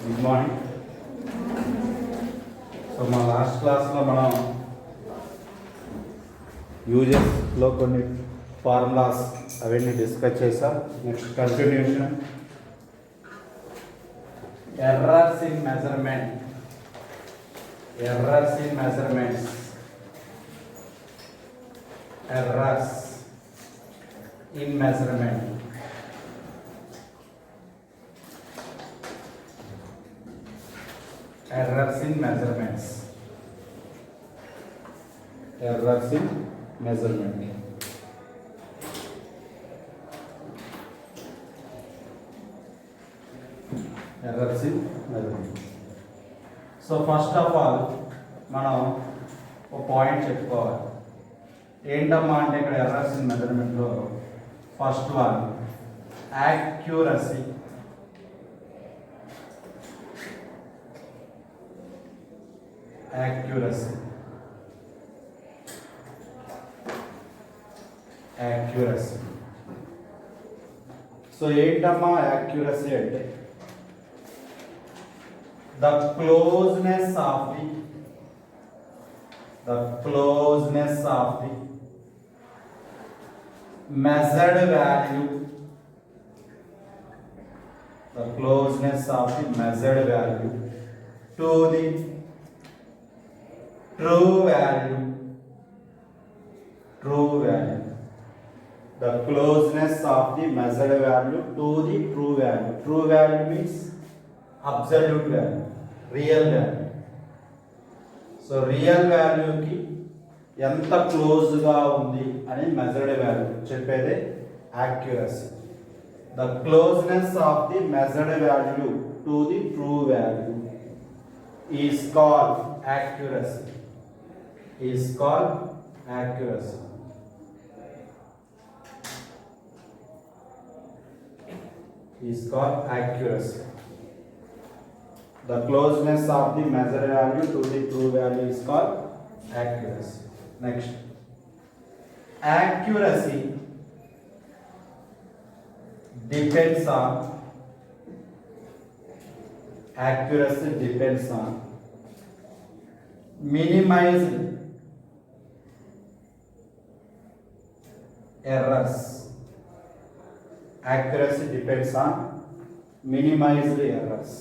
Good morning. So మా last క్లాస్లో మనం యూజెస్లో కొన్ని ఫార్ములాస్ అవన్నీ డిస్కస్ చేసాం. Next continuation errors in measurement. Errors in measurements. Errors in measurement. Errors in measurements. Errors in measurement. Errors in measurement. So first of all మనం ఒక point చెప్పుకోవాలి. ఏంటమ్మా అంటే ఇక్కడ ఎర్రర్స్ ఇన్ మెజర్మెంట్లో first one accuracy. Accuracy. Accuracy. So ఏంటమ్మా accuracy అంటే the closeness of the measured value. The closeness of the measured value to the true value. The closeness of the measured value to the true value. True value means absolute value, real value. So real value ki ఎంత close గా ఉంది అని measured value చెప్పేదే accuracy. The closeness of the measured value to the true value is called accuracy. Is called accuracy. Is called accuracy. The closeness of the measured value to the true value is called accuracy. Next, accuracy depends on minimizing errors. Accuracy depends on minimized errors.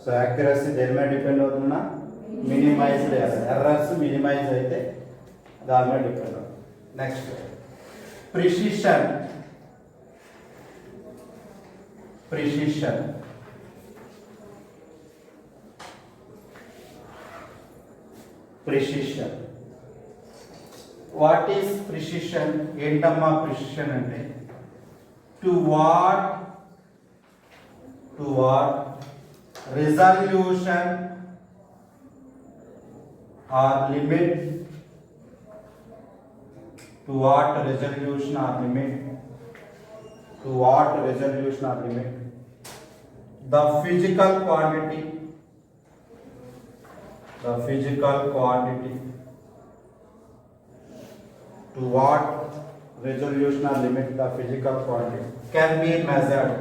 So accuracy దేని మీద depend అవుతుందా? Minimised errors minimise అయితే దాని మీద depend అవుతుంది. Next precision. What is precision? ఏంటమ్మా precision అంటే to what resolution or limit, to what resolution or limit the physical quantity to what resolution or limit the physical quantity can be measured.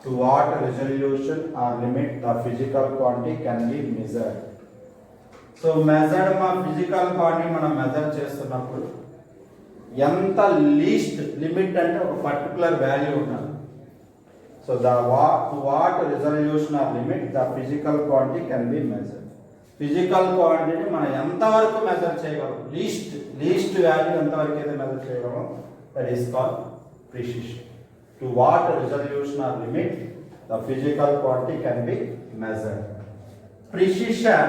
To what resolution or limit the physical quantity can be measured. So measured మా physical quantity మనం measure చేస్తున్నప్పుడు ఎంత least limit అంటే ఒక particular value ఉండాలి. So to what resolution or limit the physical quantity can be measured. Physical క్వాంటిటీని మనం ఎంతవరకు మెజర్ చేయగలం, లీస్ట్ వాల్యూ ఎంతవరకు అయితే మెజర్ చేయగలం, that is called precision. To what resolution or limit the physical quantity can be measured. Precision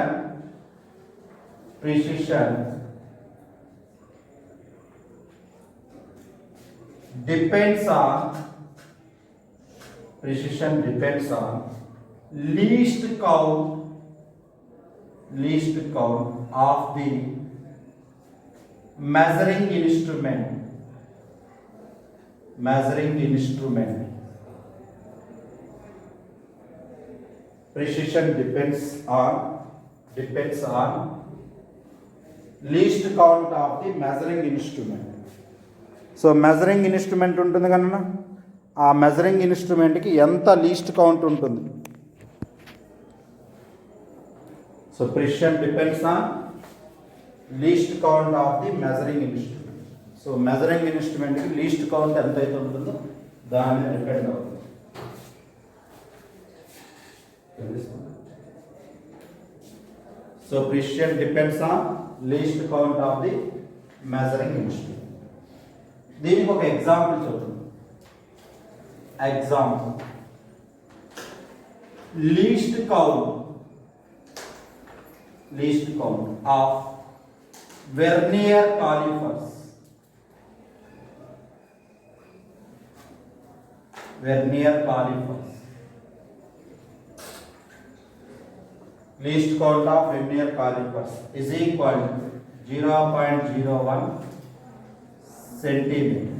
depends on least count of the measuring instrument. Precision depends on least count of the measuring instrument. So measuring instrument ఉంటుంది కన్నా ఆ measuring ఇన్స్ట్రుమెంట్కి ఎంత least count ఉంటుంది. So precision depends on least count of the measuring instrument. So measuring ఇన్స్ట్రుమెంట్కి least count ఎంత అయితే ఉంటుందో దాని మీద డిపెండ్ అవుతుంది. So precision depends on least count of the measuring instrument. దీనికి ఒక ఎగ్జాంపుల్ చూద్దాం. Example least count of vernier calipers. Least count of vernier calipers is equal to 0.01 centimeter.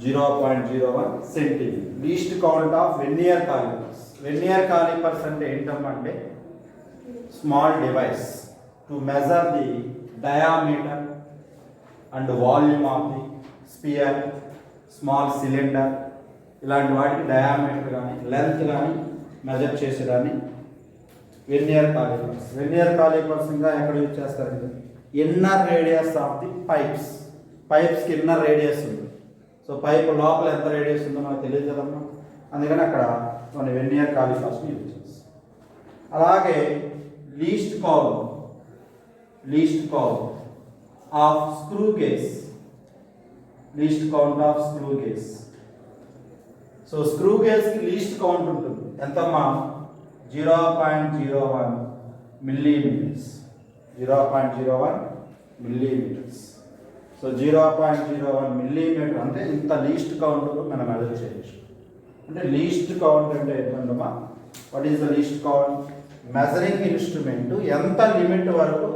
0.01 centimeter. Least count of vernier calipers. Vernier calipers అంటే ఏంటంటే small device to measure the diameter and volume of the sphere, small cylinder. ఇలాంటి వాటికి diameter కానీ length కానీ measure చేసేదాన్ని vernier callipers. Vernier callipers ఇంకా ఎక్కడ use చేస్తారు? ఇన్నర్ రేడియస్ ఆఫ్ ది పైప్స్కి ఇన్నర్ రేడియస్ ఉంది. సో పైప్ లోపల ఎంత రేడియస్ ఉందో మనకు తెలియదు కదమ్మా, అందుకని అక్కడ మన వెర్నియర్ కాలిపర్స్ని యూజ్ చేస్తాం. అలాగే least count of screw gauge. So screw గేజ్కి లీస్ట్ కౌంట్ ఉంటుంది ఎంతమ్మా? 0.01 millimeters. 0.01 millimeters. సో 0.01 millimeter అంటే ఇంత లీస్ట్ కౌంట్ మనం మెజర్ చేయొచ్చు. అంటే లీస్ట్ కౌంట్ అంటే ఏంటమ్మా? What is the least count? Measuring instrument ఎంత లిమిట్ వరకు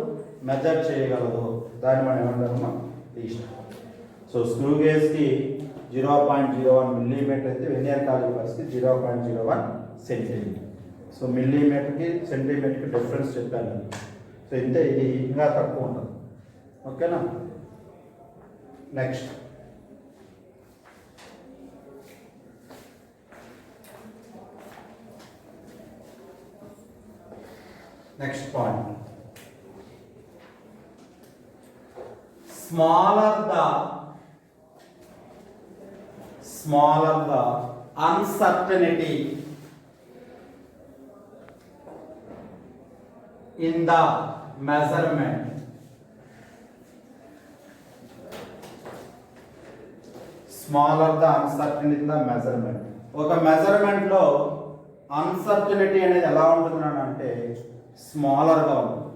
మెజర్ చేయగలదు దాన్ని మనం ఏమంటామమ్మా? Least count. సో స్క్రూ గేజ్కి 0.01 millimeter అయితే వెర్నియర్ కాలిపర్స్కి 0.01 centimeter. సో మిల్లీమీటర్కి సెంటీమీటర్కి డిఫరెన్స్ చెప్పాను. సో ఇంతే, ఇది ఇంకా తక్కువ ఉంటుంది. ఓకేనా? Next point, smaller the uncertainty in the measurement, ఒక మెజర్మెంట్లో అన్సర్టనిటీ అనేది ఎలా ఉంటుంది అంటే స్మాలర్గా ఉంటుంది.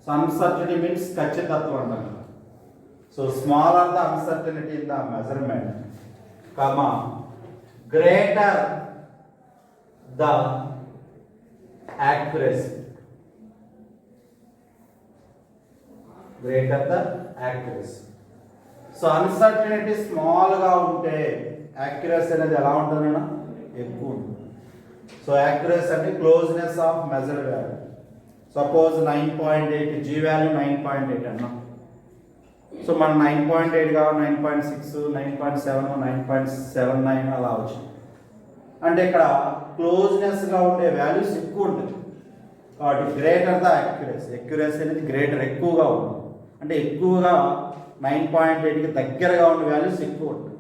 సో అన్సర్టనిటీ మీన్స్ ఖచ్చితత్వం అంటారు. So smaller the uncertainty in the measurement, greater the accuracy. So uncertainty స్మాల్గా ఉంటే యాక్యురసీ అనేది ఎలా ఉంటుందన్నా? ఎక్కువ ఉంటుంది. సో యాక్యురసీ అంటే closeness of measured value. Suppose 9.8 g value 9.8 అన్నా. సో మనం 9.8 కావాలి, 9.6, 9.7, 9.79 అలా వచ్చింది అంటే ఇక్కడ క్లోజ్నెస్గా ఉండే వాల్యూస్ ఎక్కువ ఉంటుంది కాబట్టి గ్రేటర్ ద యాక్యురసీ అనేది ఎక్కువగా ఉంటుంది. అంటే ఎక్కువగా 9.8కి దగ్గరగా ఉండే వాల్యూస్ ఎక్కువ ఉంటుంది.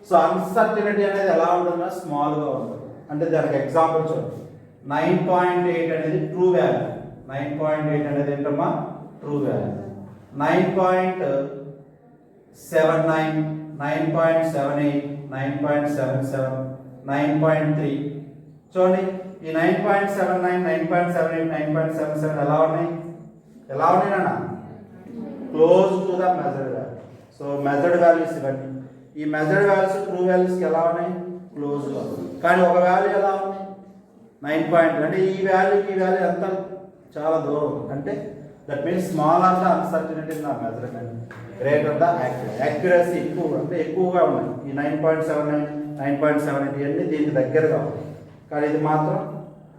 సో అన్సర్టనిటీ అనేది ఎలా ఉంటుందో స్మాల్గా ఉంటుంది. అంటే దానికి ఎగ్జాంపుల్ చూడండి. 9.8 అనేది ట్రూ వాల్యూ. 9.8 అనేది ఏంటమ్మా? True value. 9.79, 9.78, 9.77, 9.3 చూడండి. ఈ 9.79, 9.78, 9.77 ఎలా ఉన్నాయి నాన్న? Close to the measured value. So measured values ఇవన్నీ. ఈ మెజర్డ్ వాల్యూస్ ట్రూ వాల్యూస్కి ఎలా ఉన్నాయి? క్లోజ్గా. కానీ ఒక వాల్యూ ఎలా ఉంది? 9. అంటే ఈ వాల్యూకి ఈ వాల్యూ ఎంత? చాలా దూరం. అంటే that means smaller the uncertainty in the measurement, greater the accuracy ఎక్కువ, అంటే ఎక్కువగా ఉన్నాయి. ఈ 9.79, 9.78 ఇవన్నీ దీనికి దగ్గరగా ఉన్నాయి. కానీ ఇది మాత్రం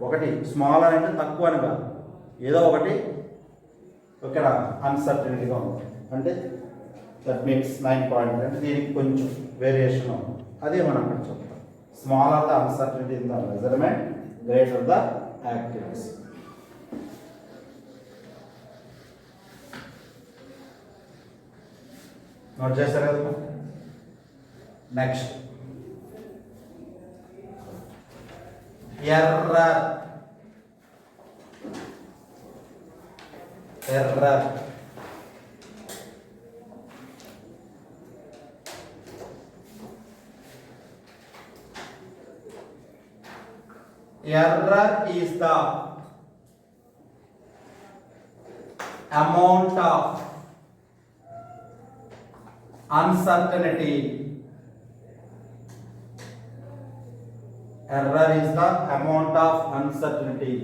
ఒకటి స్మాలర్ అంటే తక్కువ అని కాదు, ఏదో ఒకటి ఇక్కడ అన్సర్టనిటీగా ఉంది. అంటే దట్ మీన్స్ 9 అంటే దీనికి కొంచెం వేరియేషన్ ఉంది, అదే మనం అక్కడ చెప్తాం. Smaller the uncertainty in the measurement, greater the accuracy. Note చేశారు కదా. Next error. Error error is the amount of uncertainty. Error is the amount of uncertainty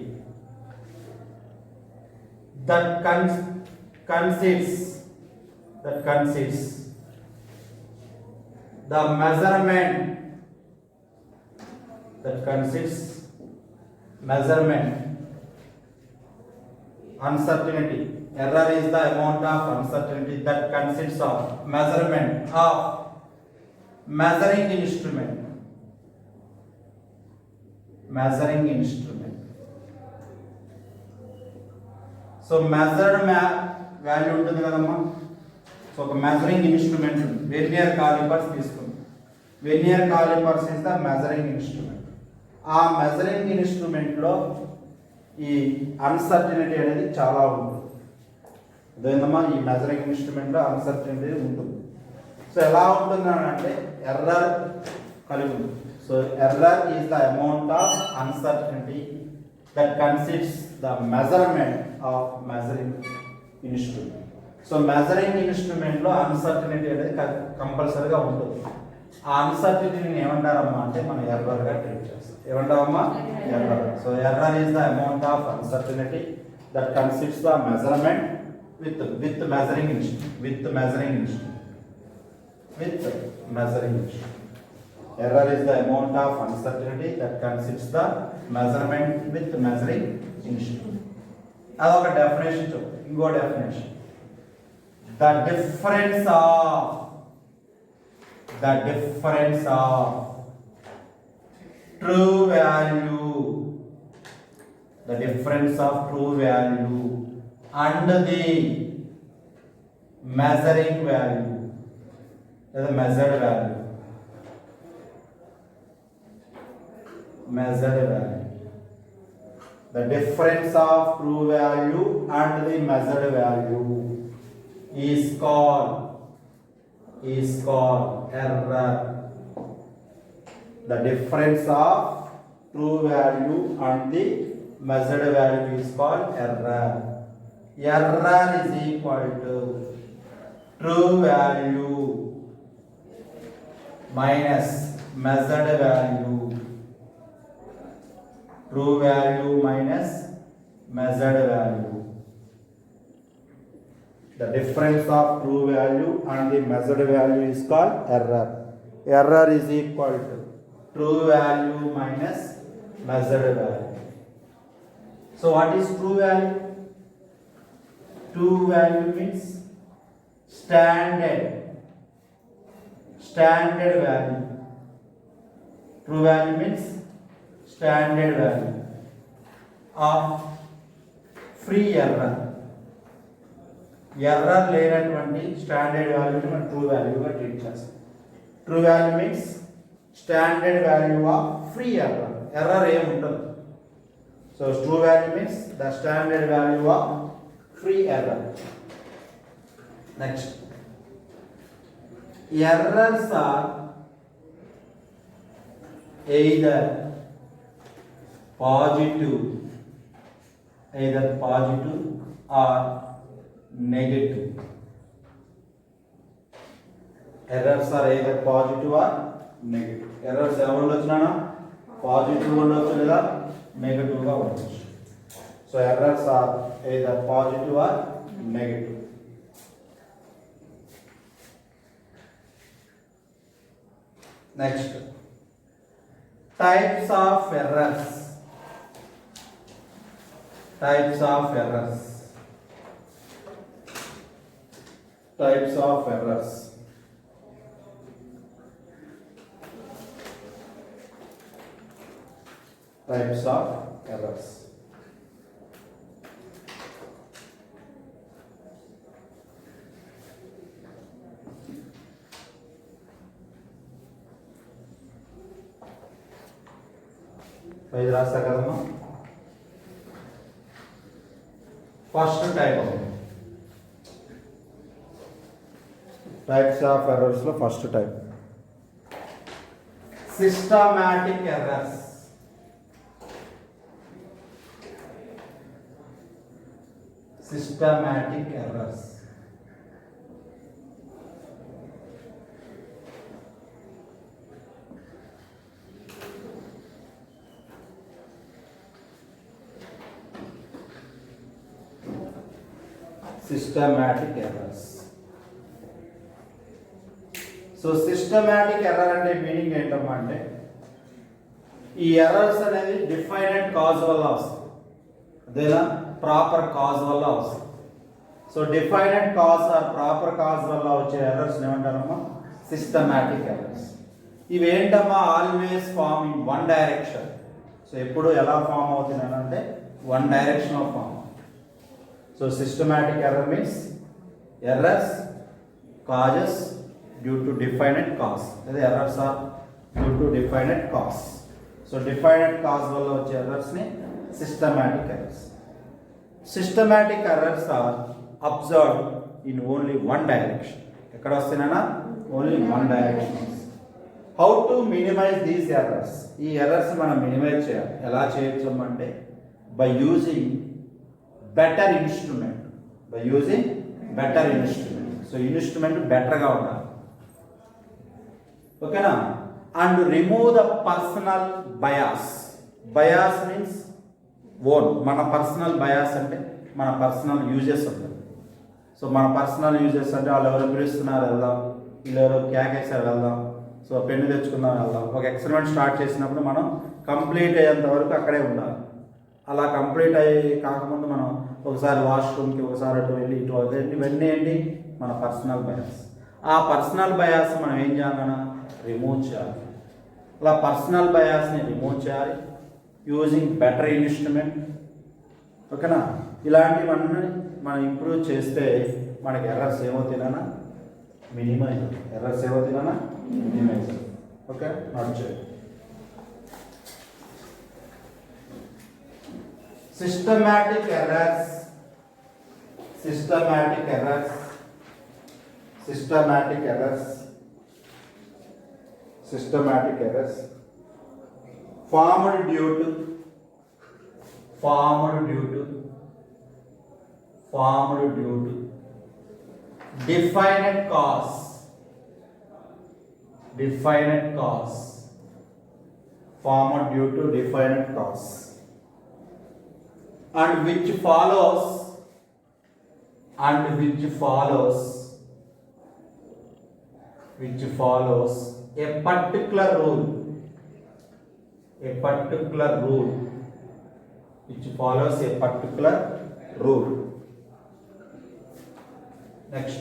that consists the measurement, uncertainty. Error is the amount of uncertainty that consists of measurement of measuring instrument. So measured value ఉంటుంది కదమ్మా. So ఒక measuring instrument ఉంది, vernier calipers తీసుకుంది. Vernier calipers is the measuring instrument. ఆ measuring ఇన్స్ట్రుమెంట్లో ఈ uncertainty అనేది చాలా ఉంటుంది. అదేందమ్మా, ఈ మెజరింగ్ ఇన్స్ట్రుమెంట్లో అన్సర్టనిటీ ఉంటుంది. సో ఎలా ఉంటుంది అంటే ఎర్రర్ కలిగి ఉంటుంది. So error is the amount of uncertainty that consists the measurement of measuring instrument. So measuring ఇన్స్ట్రుమెంట్లో అన్సర్టనిటీ అనేది కంపల్సరీగా ఉంటుంది. ఆ అన్సర్టనిటీని ఏమంటారమ్మా అంటే మనం ఎర్రర్గా ట్రీట్ చేస్తాం. ఏమంటారమ్మా? Error. So error is the amount of uncertainty that consists the measurement with measuring instrument. Error is the amount of uncertainty that consists the measurement with measuring instrument. అదొక డెఫినేషన్ చెప్పు. ఇంకో definition, the difference of true value and the measuring value, the measured value. The difference of true value and the measured value is called error. The difference of true value and the measured value is called error. Error is equal to true value minus measured value. True value minus measured value. The difference of true value and the measured value is called error. Error is equal to true value minus measured value. So what is true value? True value means standard value. True value means standard value of free error. Error లేనటువంటి standard వాల్యూని మనం true వాల్యూగా treat చేస్తాం. True value means standard value of free error. Error ఏముంటుంది. So true value means the standard value of free error. Next, errors are either positive or negative. Errors are either positive or negative. Errors ఎలా ఉండొచ్చునా? Positive ఉండొచ్చు లేదా negative గా ఉండొచ్చు. So errors are either positive or negative. Next, types of errors. Types of errors. Types of errors. ఇది రాస్తా కదమ్మా. First type types of errors లో first type systematic errors. Systematic errors. Systematic errors. So systematic error అంటే meaning ఏంటమ్మా అంటే ఈ errors అనేది defined cause వల్ల వస్తుంది, అదేనా ప్రాపర్ కాజ్ వల్ల వస్తుంది. So defined cause or proper cause వల్ల వచ్చే ఎర్రర్స్ ఏమంటారమ్మా? Systematic errors. ఇవి ఏంటమ్మా? Always form in one direction. So ఎప్పుడు ఎలా ఫామ్ అవుతున్నాయి అంటే one direction of form. So systematic error means errors causes due to definite cause. The errors are due to definite cause. So definite cause వల్ల వచ్చే errors ని systematic errors. Systematic errors are observed in only one direction. ఎక్కడ వస్తున్నానా? Only one direction. How to minimize these errors? ఈ errors మనం minimize చేయాలి. ఎలా చేయొచ్చు అంటే by using better instrument. By using better instrument. So instrument బెటర్గా ఉండాలి, ఓకేనా? And remove the personal bias. Bias means own, మన పర్సనల్ బయాస్ అంటే మన పర్సనల్ యూజెస్ ఉంటుంది. సో మన పర్సనల్ యూజెస్ అంటే వాళ్ళు ఎవరు పిలుస్తున్నారు వెళ్దాం, వీళ్ళు ఎవరో కేకేసారు వెళ్దాం, సో పెన్ను తెచ్చుకుందాం వెళ్దాం. ఒక ఎక్స్పెరిమెంట్ స్టార్ట్ చేసినప్పుడు మనం కంప్లీట్ అయ్యేంత వరకు అక్కడే ఉండాలి. అలా కంప్లీట్ అయ్యి కాకముందు మనం ఒకసారి వాష్రూమ్కి, ఒకసారి అటు వెళ్ళి ఇటు వెళ్ళి, ఇవన్నీ ఏంటి? మన పర్సనల్ బయాస్. ఆ పర్సనల్ బయాస్ మనం ఏం చేయాలన్నా రిమూవ్ చేయాలి. అలా పర్సనల్ బయాస్ని రిమూవ్ చేయాలి యూజింగ్ బెటర్ ఇన్స్ట్రుమెంట్, ఓకేనా? ఇలాంటివన్నీ మనం ఇంప్రూవ్ చేస్తే మనకి ఎర్రర్స్ ఏమవుతున్నానా మినిమైజ్. ఎర్రర్స్ ఏమవుతున్నానా మినిమైజ్. ఓకే, నాట్ చేయాలి. Systematic errors. Systematic errors. Systematic errors. Systematic errors formed due to definite cause. Formed due to definite cause. And which follows a particular rule. Which follows a particular rule. Next,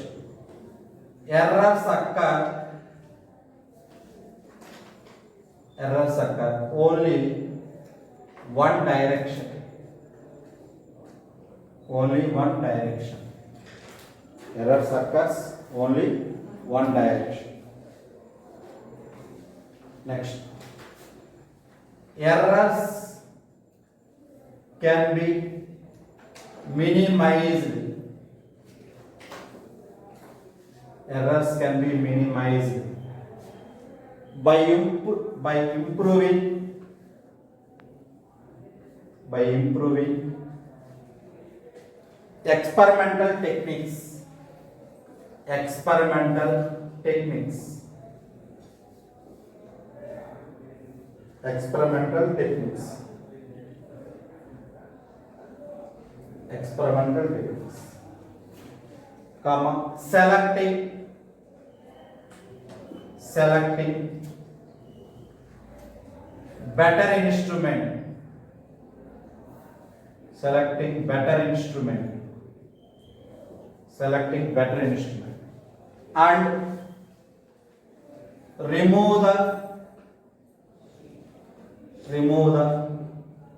errors occur only one direction. Errors occurs only one direction. Next, errors can be minimized. By improving experimental techniques. Experimental techniques. Comma, selecting better instrument. Selecting better instrument. and remove the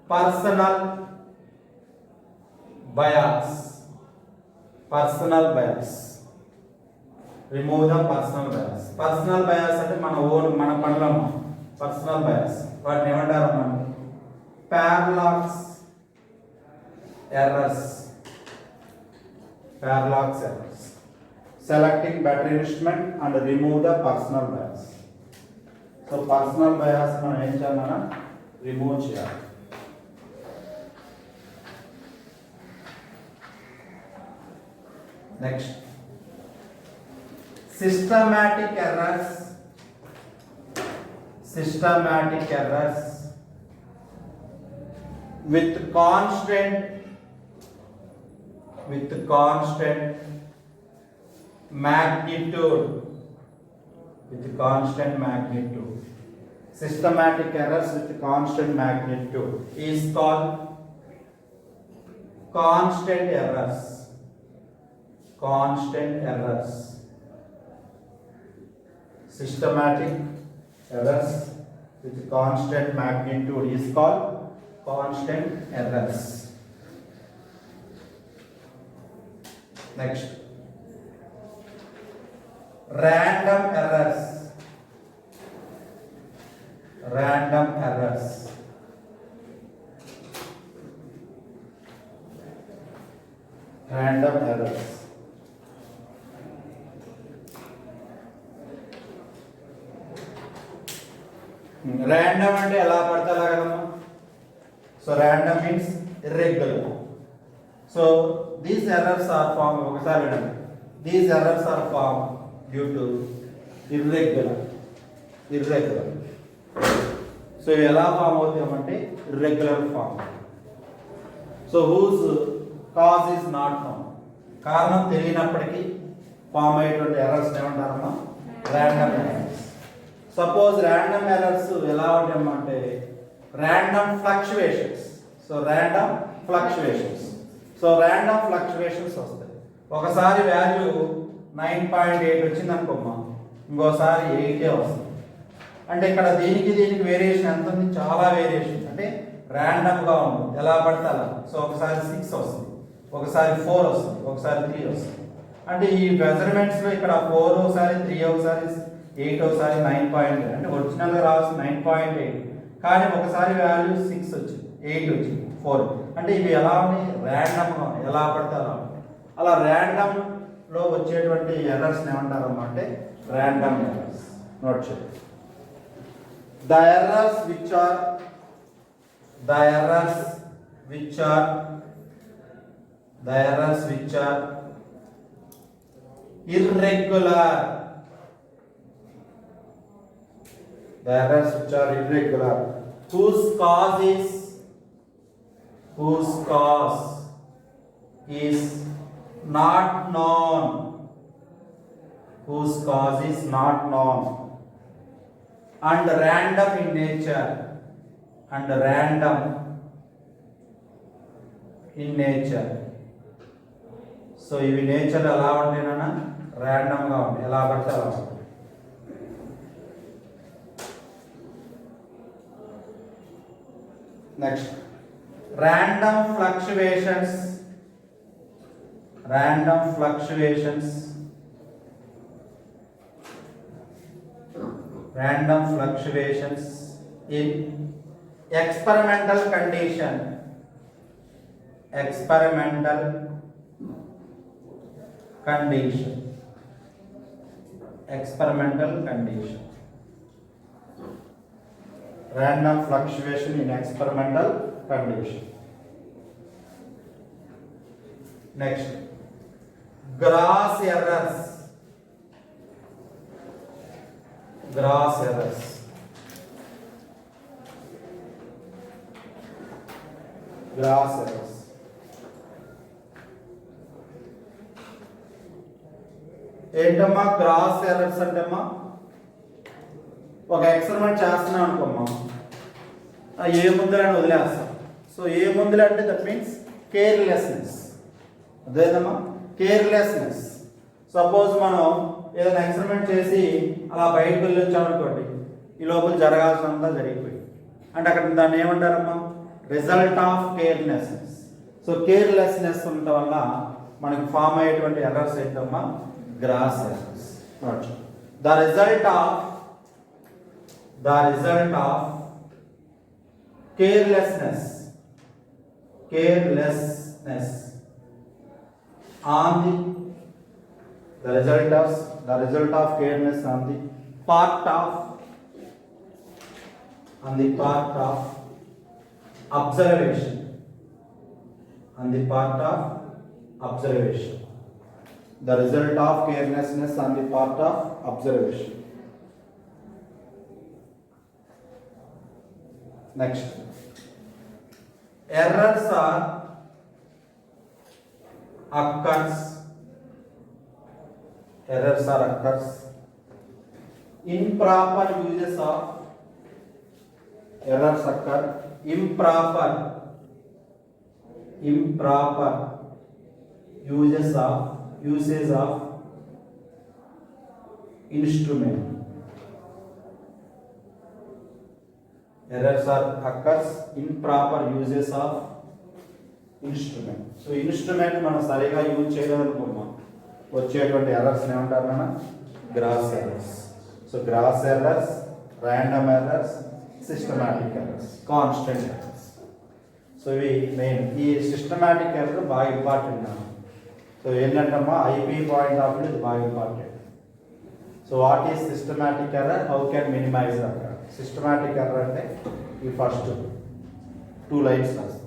personal bias. Remove the personal bias. Personal bias అంటే మన own మన పనులమ్మ. Personal bias వాటిని ఏమంటారు మనం? పారాలాక్స్ errors. Selecting better instrument and remove the personal bias. So personal bias మనం ఏం చేయాలన్నా remove చేయాలి. Next systematic errors with constant magnitude. Systematic errors with constant magnitude is called constant errors. Systematic errors with constant magnitude is called constant errors. Next, random errors. Random అంటే ఎలా పడితే అలా కదమ్మా. So random means irregular. So these errors are formed, ఒకసారి వినండి. These errors are formed due to irregular. So ఇవి ఎలా form అవుతాయంటే irregular form. So whose cause is not known. కారణం తెలియనప్పటికీ ఫామ్ అయ్యేటువంటి ఎర్రర్స్ ఏమంటారమ్మా? random errors. Suppose random errors ఎలా ఉంటాయమ్మంటే random fluctuations. So random fluctuations వస్తాయి. ఒకసారి వాల్యూ 9.8 వచ్చింది అనుకోమ్మా, ఇంకోసారి 8 వస్తుంది. అంటే ఇక్కడ దీనికి వేరియేషన్ ఎంత ఉంది? చాలా వేరియేషన్. అంటే ర్యాండమ్గా ఉంటుంది, ఎలా పడితే అలా. సో ఒకసారి 6 వస్తుంది, ఒకసారి 4 వస్తుంది, ఒకసారి 3 వస్తుంది. అంటే ఈ మెజర్మెంట్స్లో ఇక్కడ 4 ఒకసారి 3 ఒకసారి 8 ఒకసారి 9.8. అంటే ఒరిజినల్గా రావాల్సిన 9.8, కానీ ఒకసారి వాల్యూ 6 వచ్చింది, 8 వచ్చింది, 4. అంటే ఇవి ఎలా ఉన్నాయి? ర్యాండమ్గా, ఎలా పడితే అలా. అలా ర్యాండమ్లో వచ్చేటువంటి ఎర్రర్స్ని ఏమంటారమ్మా అంటే ర్యాండమ్ ఎర్రర్స్. నోట్ చేయండి. The errors which are irregular. Whose cause is not known. And random in nature. So ఇవి నేచర్ ఎలా ఉంటాయినా ర్యాండమ్గా ఉంటాయి, ఎలా పడితే అలా ఉంటాయి. Next random fluctuations in experimental condition. Random fluctuation in experimental condition. Next, gross errors. ఏంటమ్మా గ్రాస్ ఎర్రర్స్ అంటే అమ్మా, ఒక ఎక్స్పెరిమెంట్ చేస్తున్నాం అనుకోమ్మా, ఏముందని వదిలేస్తాం. సో ఏముంది అంటే దట్ మీన్స్ కేర్లెస్నెస్. అదేదమ్మా కేర్లెస్నెస్. సపోజ్ మనం ఏదైనా ఎక్స్పెరిమెంట్ చేసి అలా బయటకు వెళ్ళి వచ్చామనుకోండి, ఈ లోపల జరగాల్సినంతా జరిగిపోయింది అంటే అక్కడ దాన్ని ఏమంటారమ్మా, result of carelessness. So carelessness ఉండటం వల్ల మనకు ఫామ్ అయ్యేటువంటి ఎర్రర్స్ ఏంటమ్మా, gross errors. The result of carelessness on the result of carelessness on the part of observation, the result of carelessness on the part of observation. Next, errors occurs improper uses of improper usage of instrument. Errors occurs improper uses of instrument. So instrument మనం సరిగా use చేయలేదనుకున్నాం, వచ్చేటువంటి errors ఏమంటారు నాన్న, gross errors. So gross errors, random errors, systematic errors, constant errors. So ఇవి main. ఈ systematic error బాగా important. So ఏంటంటమ్మా, IP point of view ఇది బాగా important. So what is systematic error, how can minimize error. Systematic error అంటే ఈ first 2 lines రాస్తాం.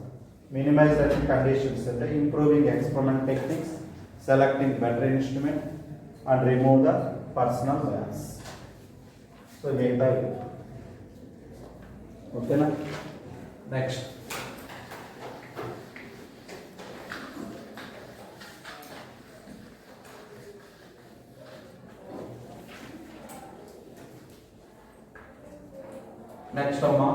Minimization conditions అంటే improving experiment techniques, selecting better instrument and remove the personal bias. So మిగతా ఓకేనా. Next అమ్మా,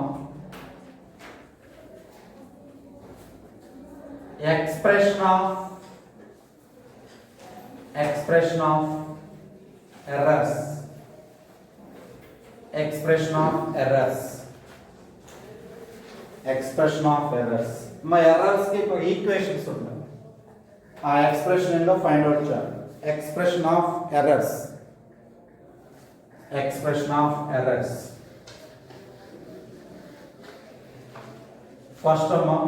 expression of errors. మా errors కి ఒక ఈక్వేషన్స్ ఉంటాయి. ఆ ఎక్స్ప్రెషన్ ఏంటో ఫైండ్ అవుట్ చేయాలి. Expression of errors. ఫస్ట్ అమ్మా,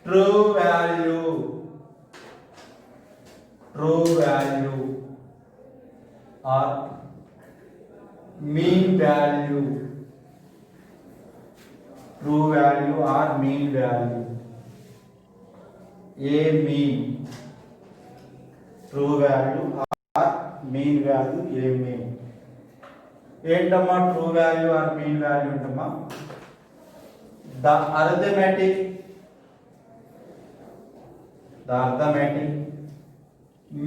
true value or mean value. True value or mean value. A mean. True value or mean value. A mean. ఏంటమ్మా true value or mean value ఏంటమ్మా, the arithmetic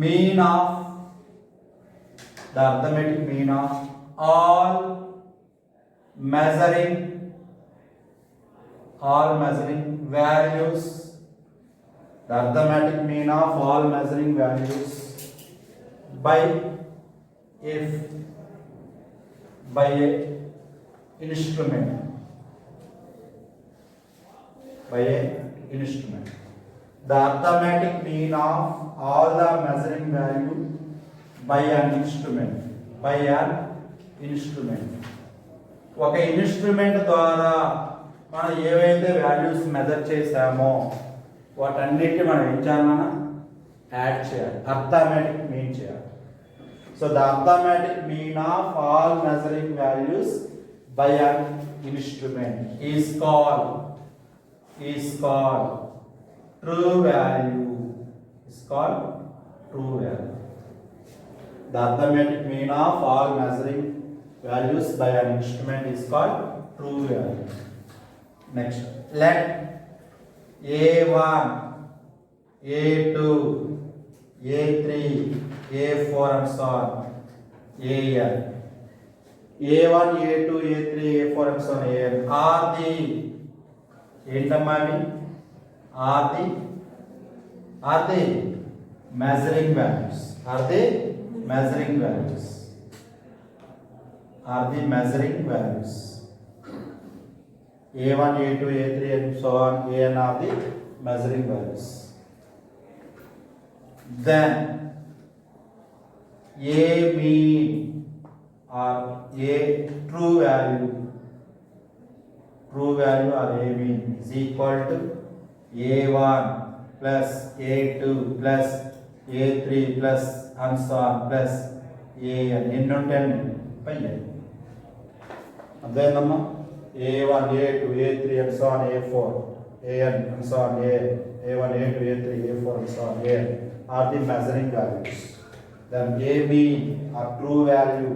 mean of all measuring values, the arithmetic mean of all measuring values by a instrument. The arithmetic mean of all the measuring value by an instrument. ఒక instrument ద్వారా మనం ఏవైతే values measure చేసామో వాటన్నిటిని మనం ఏం చేయాలన్నా add చేయాలి, అర్థమెటిక్ మీన్ చేయాలి. So the arithmetic mean of all measuring values by an instrument is called true value. The arithmetic mean of all measuring values by an instrument is called true value. Next, let A1, A2, A3, A4 and so on, AN. A1, A2, A3, A4 and so on, AN are the ఏంటమ్మా అవి, are the measuring values. Are they measuring values? Are the measuring values? A1, A2, A3 and so on, An are the measuring values. Then A mean or A true value or A mean is equal to A1 plus A2 plus A3 plus and so on plus An ఎన్ని ఉంటాయండి పై అదేనమ్మా A1 A2 A3 and so on A4 An and so on A1 A2 A3 A4 and so on An are the measuring values. Then A mean or true value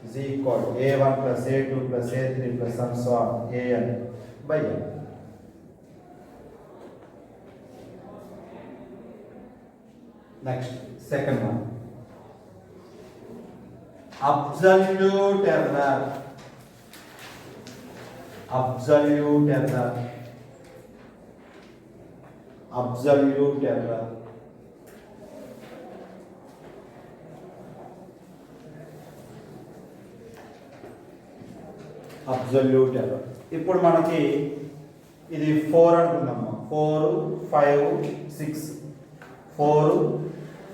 is equal to A1 plus A2 plus A3 plus and so on An by N. Next, second one. Absolute error. Absolute error. Absolute error. Absolute error. ఇప్పుడు మనకి ఇది 4 అనుకుందాము. 4 5 6 4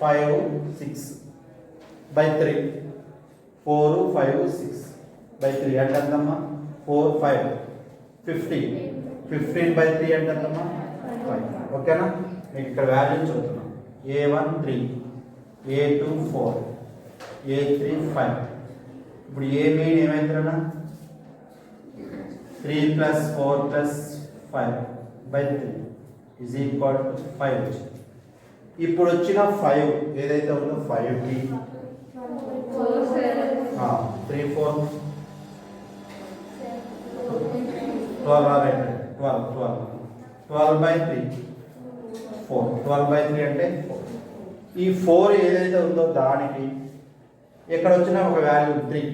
5 6 by 3 4 5 6 by 3 అంటే ఎంతమ్మా 4 5 15 15 by 3 అంటే ఎంతమ్మా 5. ఓకేనా? మీకు ఇక్కడ వాల్యూ చూస్తున్నాం. A1 3 A2 4 A3 5. ఇప్పుడు ఏ mean ఏమైతుందన్నా 3 plus 4 plus 5 by 3 is equal to 5. ఇప్పుడు వచ్చిన 5 ఏదైతే ఉందో 5 కి 3 4 12 12 by 3 4 12 by 3 అంటే 4. ఈ 4 ఏదైతే ఉందో దానికి ఇక్కడ వచ్చిన ఒక వాల్యూ 3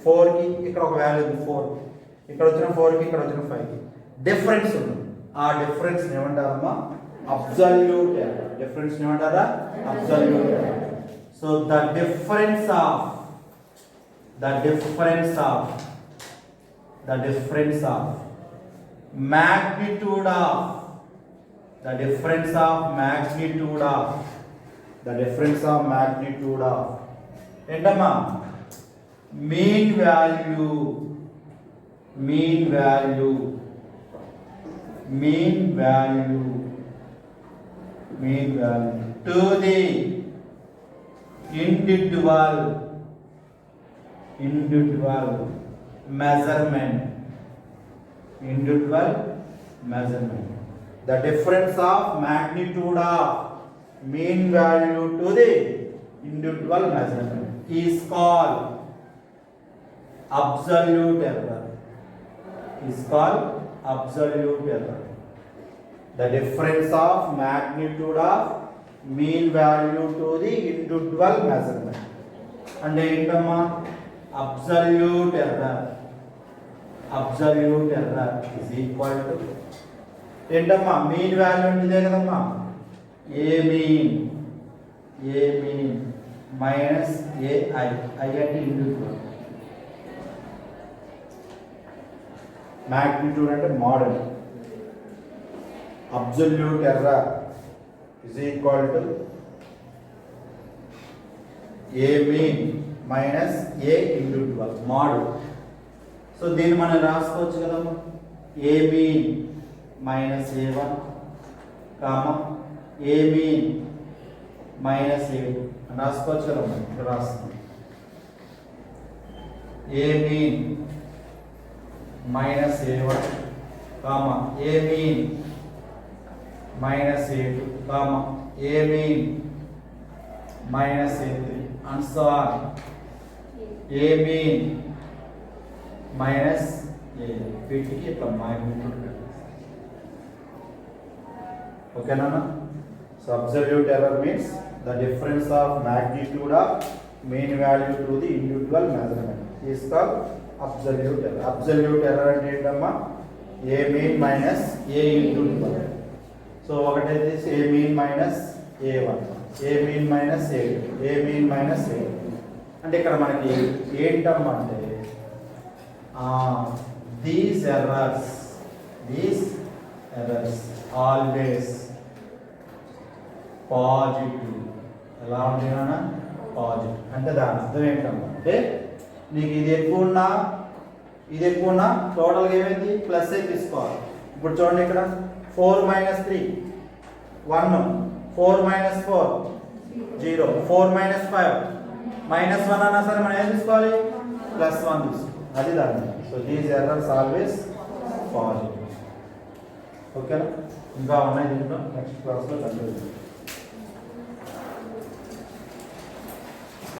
4 కి ఇక్కడ ఒక వాల్యూ 4 ఇక్కడ వచ్చిన 4 కి ఇక్కడ వచ్చిన 5 కి డిఫరెన్స్ ఉంది. ఆ డిఫరెన్స్ ఏమంటారమ్మా అబ్సల్యూట్ ఎర్రర్. డిఫరెన్స్ ఏమంటారా absolute error. So the difference of magnitude of ఏంటమ్మా mean value to the individual measurement. The difference of magnitude of mean value to the individual measurement is called absolute error. The difference of magnitude of mean value to the individual measurement. And ఏంటమ్మా absolute error is equal to ఏంటమ్మా mean value అంటే ఇదే కదమ్మా A mean minus AI అంటే individual. magnitude అంటే model. absolute error is equal to A mean minus A individual model. So దీన్ని మనం రాసుకోవచ్చు కదమ్మా A mean minus A1 comma A mean minus A2 అని రాసుకోవచ్చు కదమ్మా. ఇక్కడ రాస్తాం A mean minus A1 comma A mean minus A2 comma A mean minus A3 and so on. A mean minus A వీటికి ఇట్లా మాగ్నిట్యూడ్. ఓకేనా? So absolute error means the difference of magnitude of mean value to the individual measurement is called absolute error. Absolute error అంటే ఏంటమ్మా A mean minus A individual. So ఒకటైతే A mean minus A1 A mean minus A2 A mean minus A2 అంటే ఇక్కడ మనకి ఏంటమ్మంటే these errors always positive. ఎలా ఉంటున్నా positive అంటే దాని అర్థం ఏంటంటే నీకు ఇది ఎక్కువ ఉన్నా టోటల్గా ఏమైంది ప్లస్ ఏ తీసుకోవాలి. ఇప్పుడు చూడండి ఇక్కడ 4 మైనస్ 3 1 4 మైనస్ 4 0 4 మైనస్ 5 మైనస్ 1 అన్నా సరే మనం ఏం తీసుకోవాలి ప్లస్ 1 తీసుకోవాలి. అది దాని. So these errors always positive. ఓకేనా? ఇంకా ఉన్నాయి దీంట్లో నెక్స్ట్ క్లాస్లో కంటిన్యూ.